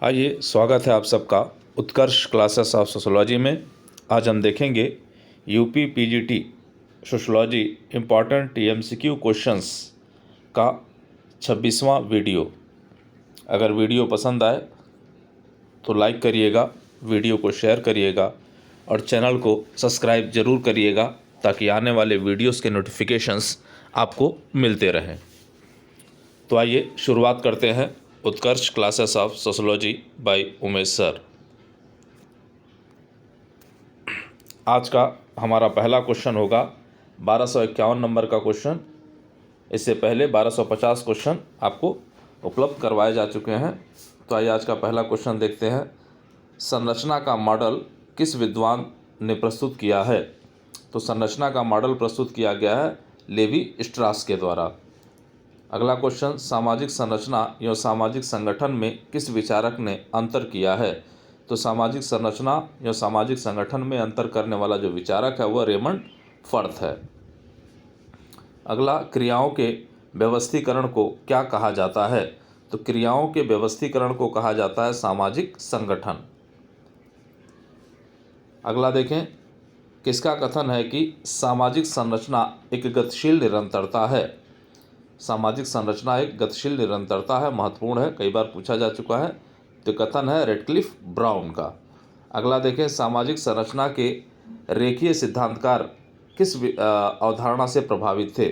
आइए, स्वागत है आप सबका उत्कर्ष क्लासेस ऑफ सोशोलॉजी में। आज हम देखेंगे UP PGT sociology important MCQ questions का 26वां वीडियो। अगर वीडियो पसंद आए तो लाइक करिएगा, वीडियो को शेयर करिएगा और चैनल को सब्सक्राइब ज़रूर करिएगा ताकि आने वाले वीडियोस के नोटिफिकेशंस आपको मिलते रहें। तो आइए शुरुआत करते हैं Utkarsh classes of sociology by Umesh sir. आज का हमारा पहला क्वेश्चन होगा 1251 नंबर का क्वेश्चन। इससे पहले 1250 क्वेश्चन आपको उपलब्ध करवाए जा चुके हैं। तो आइए आज का पहला क्वेश्चन देखते हैं। संरचना का मॉडल किस विद्वान ने प्रस्तुत किया है? तो संरचना का मॉडल प्रस्तुत किया गया है लेवी स्ट्रास के द्वारा। अगला क्वेश्चन, सामाजिक संरचना एवं सामाजिक संगठन में किस विचारक ने अंतर किया है? तो सामाजिक संरचना एवं सामाजिक संगठन में अंतर करने वाला जो विचारक है वह रेमंड फर्थ है। अगला, क्रियाओं के व्यवस्थीकरण को क्या कहा जाता है? तो क्रियाओं के व्यवस्थीकरण को कहा जाता है सामाजिक संगठन। अगला देखें, किसका कथन है कि सामाजिक संरचना एक गतिशील निरंतरता है? सामाजिक संरचना एक गतिशील निरंतरता है, महत्वपूर्ण है, कई बार पूछा जा चुका है। तो कथन है रेडक्लिफ ब्राउन का। अगला देखें, सामाजिक संरचना के रेखीय सिद्धांतकार किस अवधारणा से प्रभावित थे?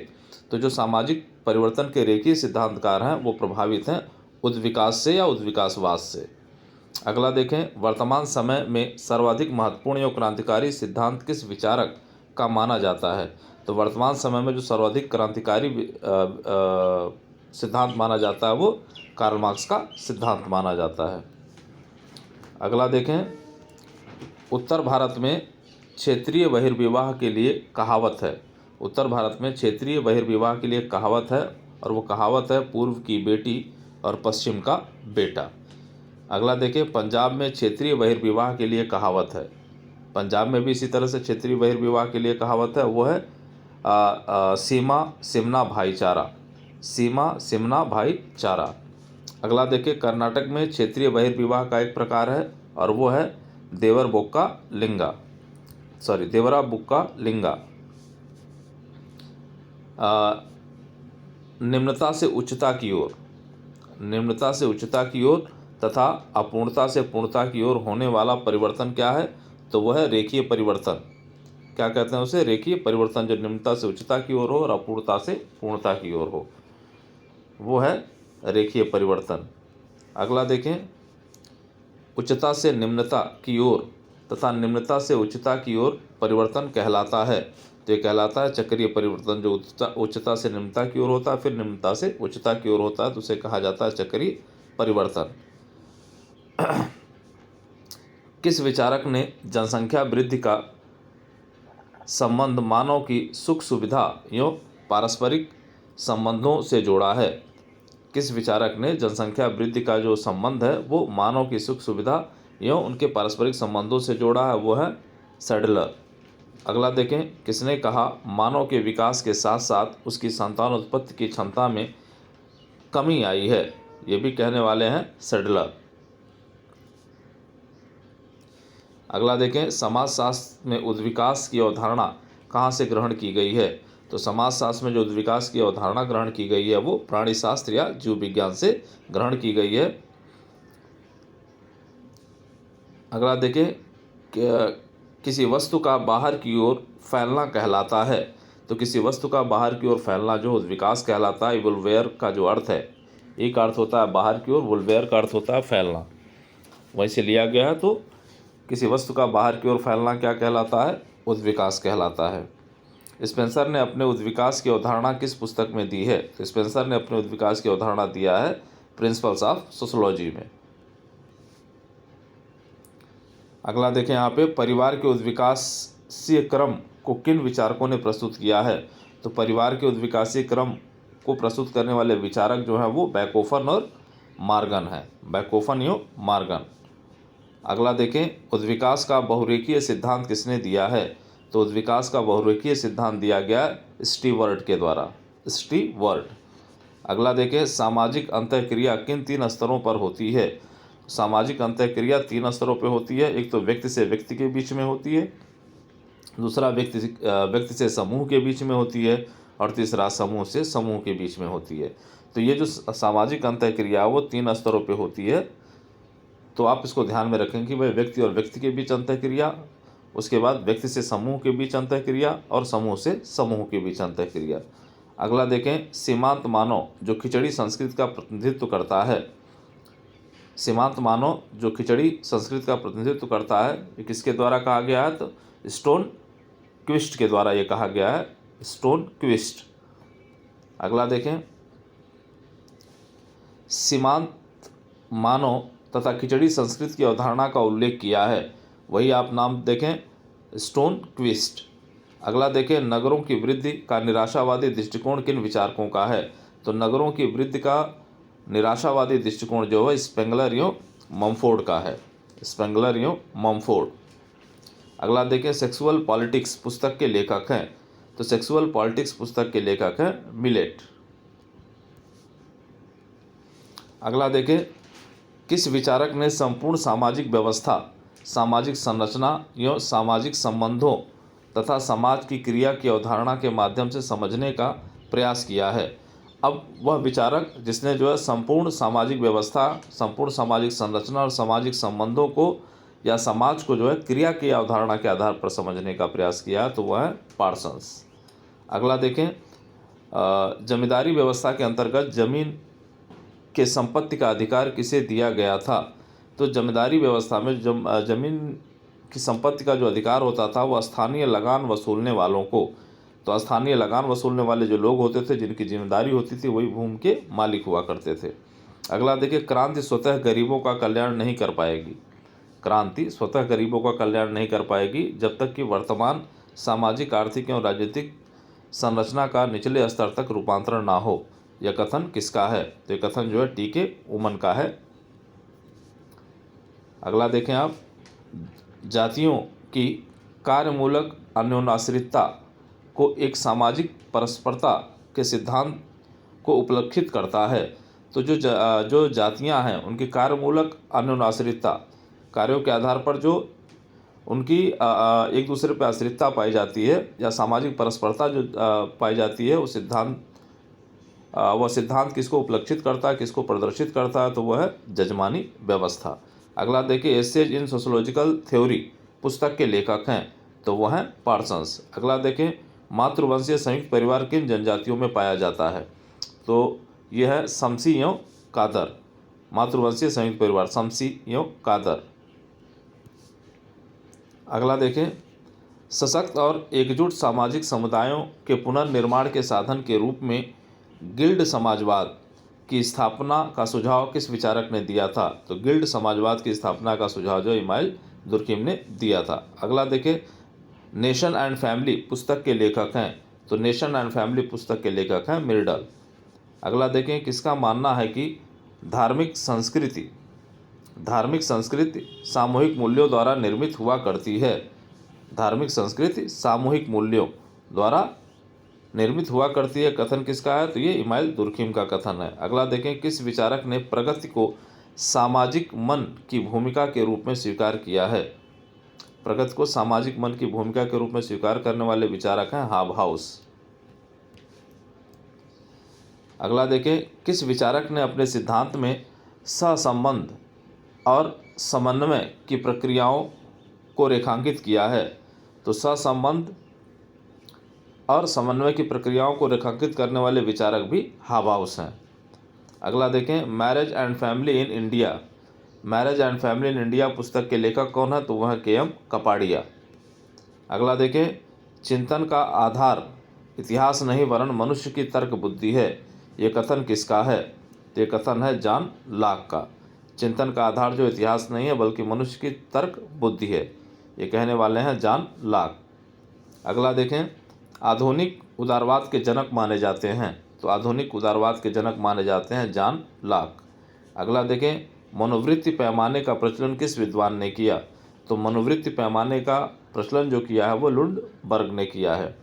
तो जो सामाजिक परिवर्तन के रेखीय सिद्धांतकार हैं वो प्रभावित हैं उद्विकास से या उद्विकासवाद से। अगला देखें, वर्तमान समय में सर्वाधिक महत्वपूर्ण एवं क्रांतिकारी सिद्धांत किस विचारक का माना जाता है? तो वर्तमान समय में जो सर्वाधिक क्रांतिकारी सिद्धांत माना जाता है वो कार्ल मार्क्स का सिद्धांत माना जाता है। अगला देखें, उत्तर भारत में क्षेत्रीय बहिर्विवाह के लिए कहावत है। उत्तर भारत में क्षेत्रीय बहिर्विवाह के लिए कहावत है और वो कहावत है पूर्व की बेटी और पश्चिम का बेटा। अगला देखें, पंजाब में क्षेत्रीय बहिर्विवाह के लिए कहावत है। पंजाब में भी इसी तरह से क्षेत्रीय बहिर्विवाह के लिए कहावत है, वो है सीमा सिमना भाईचारा। सीमा सिमना भाईचारा। अगला देखिए, कर्नाटक में क्षेत्रीय बहिर्विवाह का एक प्रकार है और वो है देवरा बुक्का लिंगा। निम्नता से उच्चता की ओर तथा अपूर्णता से पूर्णता की ओर होने वाला परिवर्तन क्या है? तो वह है रेखीय परिवर्तन। क्या कहते हैं उसे? रेखीय परिवर्तन। जो निम्नता से उच्चता की ओर हो और अपूर्णता से पूर्णता की ओर हो वो है रेखीय परिवर्तन। अगला देखें, उच्चता से निम्नता की ओर तथा निम्नता से उच्चता की ओर परिवर्तन कहलाता है। तो ये कहलाता है चक्रीय परिवर्तन। जो उच्चता से निम्नता की ओर होता है फिर निम्नता से उच्चता की ओर होता है तो उसे कहा जाता है चक्रीय परिवर्तन। किस विचारक ने जनसंख्या वृद्धि का संबंध मानव की सुख सुविधा एवं पारस्परिक संबंधों से जोड़ा है? किस विचारक ने जनसंख्या वृद्धि का जो संबंध है वो मानव की सुख सुविधा एवं उनके पारस्परिक संबंधों से जोड़ा है? वो है सैडलर। अगला देखें, किसने कहा मानव के विकास के साथ साथ उसकी संतान उत्पत्ति की क्षमता में कमी आई है? ये भी कहने वाले हैं सैडलर। अगला देखें, समाजशास्त्र में उद्विकास की अवधारणा कहाँ से ग्रहण की गई है? तो समाजशास्त्र में जो उद्विकास की अवधारणा ग्रहण की गई है वो प्राणी शास्त्र या जीव विज्ञान से ग्रहण की गई है। अगला देखें, किसी वस्तु का बाहर की ओर फैलना कहलाता है। तो किसी वस्तु का बाहर की ओर फैलना जो उद्विकास कहलाता है। वुल्वेयर का जो अर्थ है, एक अर्थ होता है बाहर की ओर, वुल्वेयर का अर्थ होता है फैलना, वहीं से लिया गया है। तो किसी वस्तु का बाहर की ओर फैलना क्या कहलाता है? उद्विकास कहलाता है। स्पेंसर ने अपने उद्विकास की अवधारणा किस पुस्तक में दी है? तो स्पेंसर ने अपने उद्विकास की अवधारणा दिया है प्रिंसिपल्स ऑफ सोशोलॉजी में। अगला देखें, यहाँ पे परिवार के उद्विकासीय क्रम को किन विचारकों ने प्रस्तुत किया है? तो परिवार के उद्विकासीय क्रम को प्रस्तुत करने वाले विचारक जो हैं वो बैकोफन और मार्गन है। बैकोफन एवं मार्गन। अगला देखें, उद्विकास का बहुरेखीय सिद्धांत किसने दिया है? तो उद्विकास का बहुरेखीय सिद्धांत दिया गया स्टीवर्ट के द्वारा। स्टीवर्ट। अगला देखें, सामाजिक अंतःक्रिया किन 3 स्तरों पर होती है? सामाजिक अंतःक्रिया 3 स्तरों पे होती है। एक तो व्यक्ति से व्यक्ति के बीच में होती है, दूसरा व्यक्ति से समूह के बीच में होती है, और तीसरा समूह से समूह के बीच में होती है। तो ये जो सामाजिक अंतःक्रिया वो 3 स्तरों पे होती है। तो आप इसको ध्यान में रखें कि भाई व्यक्ति और व्यक्ति के बीच अंतःक्रिया, उसके बाद व्यक्ति से समूह के बीच अंतःक्रिया, और समूह से समूह के बीच अंतःक्रिया। अगला देखें, सीमांत मानव जो खिचड़ी संस्कृति का प्रतिनिधित्व करता है। सीमांत मानव जो खिचड़ी संस्कृति का प्रतिनिधित्व करता है, ये किसके द्वारा कहा गया है? तो स्टोन क्विस्ट के द्वारा ये कहा गया है, स्टोन क्विस्ट। अगला देखें, सीमांत मानव तथा खिचड़ी संस्कृति की अवधारणा का उल्लेख किया है, वही आप नाम देखें, स्टोन क्विस्ट। अगला देखें, नगरों की वृद्धि का निराशावादी दृष्टिकोण किन विचारकों का है? तो नगरों की वृद्धि का निराशावादी दृष्टिकोण जो है स्पेंगलर एवं मम्फोर्ड का है, स्पेंगलर एवं मम्फोर्ड। अगला देखें, सेक्सुअल पॉलिटिक्स पुस्तक के लेखक हैं। तो सेक्सुअल पॉलिटिक्स पुस्तक के लेखक हैं मिलेट। अगला देखें, किस विचारक ने संपूर्ण सामाजिक व्यवस्था, सामाजिक संरचना एवं सामाजिक संबंधों तथा समाज की क्रिया की अवधारणा के माध्यम से समझने का प्रयास किया है? अब वह विचारक जिसने जो है संपूर्ण सामाजिक व्यवस्था, संपूर्ण सामाजिक संरचना और सामाजिक संबंधों को या समाज को जो है क्रिया की अवधारणा के आधार पर समझने का प्रयास किया, तो वह है पार्सन्स। अगला देखें, जमींदारी व्यवस्था के अंतर्गत जमीन के संपत्ति का अधिकार किसे दिया गया था? तो जमींदारी व्यवस्था में जमीन की संपत्ति का जो अधिकार होता था वह स्थानीय लगान वसूलने वालों को। तो स्थानीय लगान वसूलने वाले जो लोग होते थे, जिनकी जिम्मेदारी होती थी, वही भूमि के मालिक हुआ करते थे। अगला देखिए, क्रांति स्वतः गरीबों का कल्याण नहीं कर पाएगी। क्रांति स्वतः गरीबों का कल्याण नहीं कर पाएगी जब तक कि वर्तमान सामाजिक, आर्थिक एवं राजनीतिक संरचना का निचले स्तर तक रूपांतरण ना हो। यह कथन किसका है? तो यह कथन जो है टी.के. उमन का है। अगला देखें आप, जातियों की कार्यमूलक अन्योन्याश्रितता को एक सामाजिक परस्परता के सिद्धांत को उपलक्षित करता है। तो जो जातियां हैं उनकी कार्यमूलक अन्योन्याश्रितता, कार्यों के आधार पर जो उनकी एक दूसरे पर आश्रितता पाई जाती है या सामाजिक परस्परता जो पाई जाती है, वह सिद्धांत किसको उपलक्षित करता है, किसको प्रदर्शित करता है? तो वह है जजमानी व्यवस्था। अगला देखिए, एसेज इन सोशोलॉजिकल थ्योरी पुस्तक के लेखक हैं, तो वह हैं पार्सन्स। अगला देखें, मातृवंशीय संयुक्त परिवार किन जनजातियों में पाया जाता है? तो यह है समसी एवं कादर। मातृवंशीय संयुक्त परिवार समसी एवं कादर। अगला देखें, सशक्त और एकजुट सामाजिक समुदायों के पुनर्निर्माण के साधन के रूप में गिल्ड समाजवाद की स्थापना का सुझाव किस विचारक ने दिया था? तो गिल्ड समाजवाद की स्थापना का सुझाव जो इमाइल दुर्खिम ने दिया था। अगला देखें, नेशन एंड फैमिली पुस्तक के लेखक हैं। तो नेशन एंड फैमिली पुस्तक के लेखक हैं मिर्डल। अगला देखें, किसका मानना है कि धार्मिक संस्कृति सामूहिक मूल्यों द्वारा निर्मित हुआ करती है? धार्मिक संस्कृति सामूहिक मूल्यों द्वारा निर्मित हुआ करती है, कथन किसका है? तो ये इमाइल दुर्खिम का कथन है। अगला देखें, किस विचारक ने प्रगति को सामाजिक मन की भूमिका के रूप में स्वीकार किया है? प्रगति को सामाजिक मन की भूमिका के रूप में स्वीकार करने वाले विचारक हैं हाबहाउस। अगला देखें, किस विचारक ने अपने सिद्धांत में सहसंबंध और समन्वय की प्रक्रियाओं को रेखांकित किया है? तो सहसंबंध और समन्वय की प्रक्रियाओं को रेखांकित करने वाले विचारक भी हाबहाउस हैं। अगला देखें, marriage and family in India. Marriage and family in India पुस्तक के लेखक कौन है? तो वह के.एम. कपाड़िया। अगला देखें, चिंतन का आधार इतिहास नहीं वरन मनुष्य की तर्क बुद्धि है, ये कथन किसका है? तो ये कथन है जॉन लॉक का। चिंतन का आधार जो इतिहास नहीं है बल्कि मनुष्य की तर्क बुद्धि है, ये कहने वाले हैं जॉन लॉक। अगला देखें, आधुनिक उदारवाद के जनक माने जाते हैं। तो आधुनिक उदारवाद के जनक माने जाते हैं जॉन लॉक। अगला देखें, मनोवृत्ति पैमाने का प्रचलन किस विद्वान ने किया? तो मनोवृत्ति पैमाने का प्रचलन जो किया है वो लुंडबर्ग ने किया है।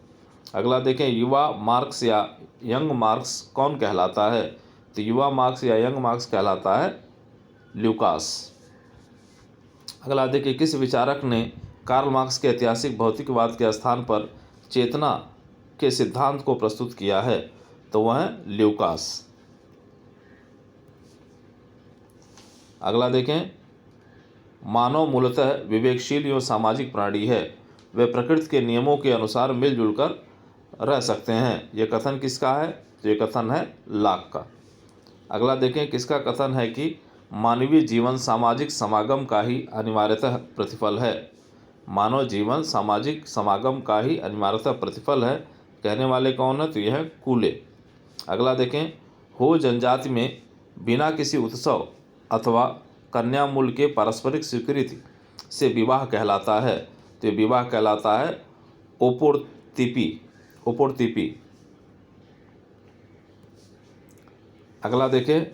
अगला देखें, युवा मार्क्स या यंग मार्क्स कौन कहलाता है? तो युवा मार्क्स या यंग मार्क्स कहलाता है ल्यूकास। अगला देखिए, किस विचारक ने कार्ल मार्क्स के ऐतिहासिक भौतिकवाद के स्थान पर चेतना के सिद्धांत को प्रस्तुत किया है? तो वह है ल्यूकास। अगला देखें, मानव मूलतः विवेकशील एवं सामाजिक प्राणी है, वे प्रकृति के नियमों के अनुसार मिलजुल कर रह सकते हैं। यह कथन किसका है? तो ये कथन है लॉक का। अगला देखें, किसका कथन है कि मानवीय जीवन सामाजिक समागम का ही अनिवार्यतः प्रतिफल है? मानव जीवन सामाजिक समागम का ही अनिवार्यतः प्रतिफल है, कहने वाले कौन है? तो यह है कूले। अगला देखें, हो जनजाति में बिना किसी उत्सव अथवा कन्यामूल के पारस्परिक स्वीकृति से विवाह कहलाता है? तो ये विवाह कहलाता है ओपोर्तिपी। अगला देखें,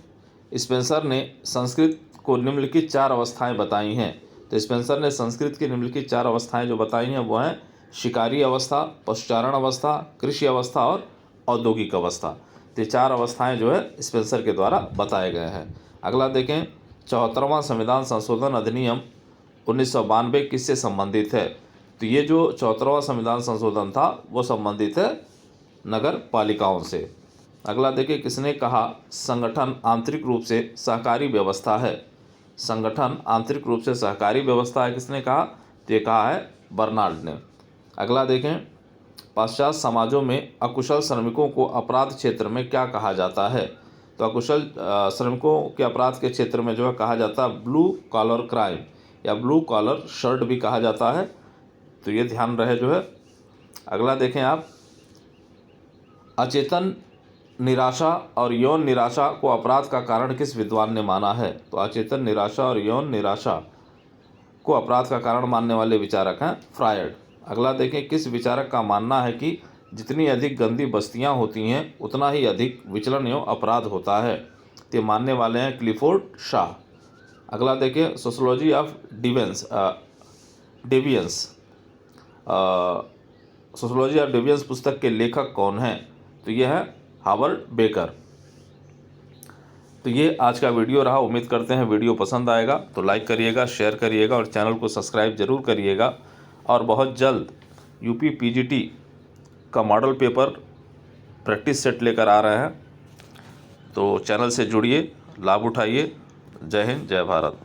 स्पेंसर ने संस्कृत को निम्नलिखित 4 अवस्थाएं बताई हैं। तो स्पेंसर ने संस्कृत की निम्नलिखित 4 अवस्थाएं जो बताई हैं वो हैं शिकारी अवस्था, पशुचारण अवस्था, कृषि अवस्था और औद्योगिक अवस्था। तो 4 अवस्थाएं जो है स्पेंसर के द्वारा बताए गए हैं। अगला देखें, 74वां संविधान संशोधन अधिनियम 1992 किससे संबंधित है? तो ये जो 74वां संविधान संशोधन था वो संबंधित है नगर पालिकाओं से। अगला देखिए, किसने कहा संगठन आंतरिक रूप से सहकारी व्यवस्था है? संगठन आंतरिक रूप से सहकारी व्यवस्था है, किसने कहा? तो ये कहा है बर्नार्ड ने। अगला देखें, पाश्चात्य समाजों में अकुशल श्रमिकों को अपराध क्षेत्र में क्या कहा जाता है? तो अकुशल श्रमिकों के अपराध के क्षेत्र में जो है कहा जाता है ब्लू कॉलर क्राइम या ब्लू कॉलर शर्ट भी कहा जाता है। तो ये ध्यान रहे जो है। अगला देखें आप, अचेतन निराशा और यौन निराशा को अपराध का कारण किस विद्वान ने माना है? तो अचेतन निराशा और यौन निराशा को अपराध का कारण मानने वाले विचारक हैं फ्रायड। अगला देखें, किस विचारक का मानना है कि जितनी अधिक गंदी बस्तियां होती हैं उतना ही अधिक विचलन एवं अपराध होता है? तो मानने वाले हैं क्लिफोर्ड शाह। अगला देखें, sociology of sociology of deviance पुस्तक के लेखक कौन हैं? तो यह है हावर्ड बेकर। तो ये आज का वीडियो रहा। उम्मीद करते हैं वीडियो पसंद आएगा तो लाइक करिएगा, शेयर करिएगा और चैनल को सब्सक्राइब जरूर करिएगा। और बहुत जल्द यूपी पीजीटी का मॉडल पेपर प्रैक्टिस सेट लेकर आ रहे हैं, तो चैनल से जुड़िए, लाभ उठाइए। जय हिंद, जय भारत।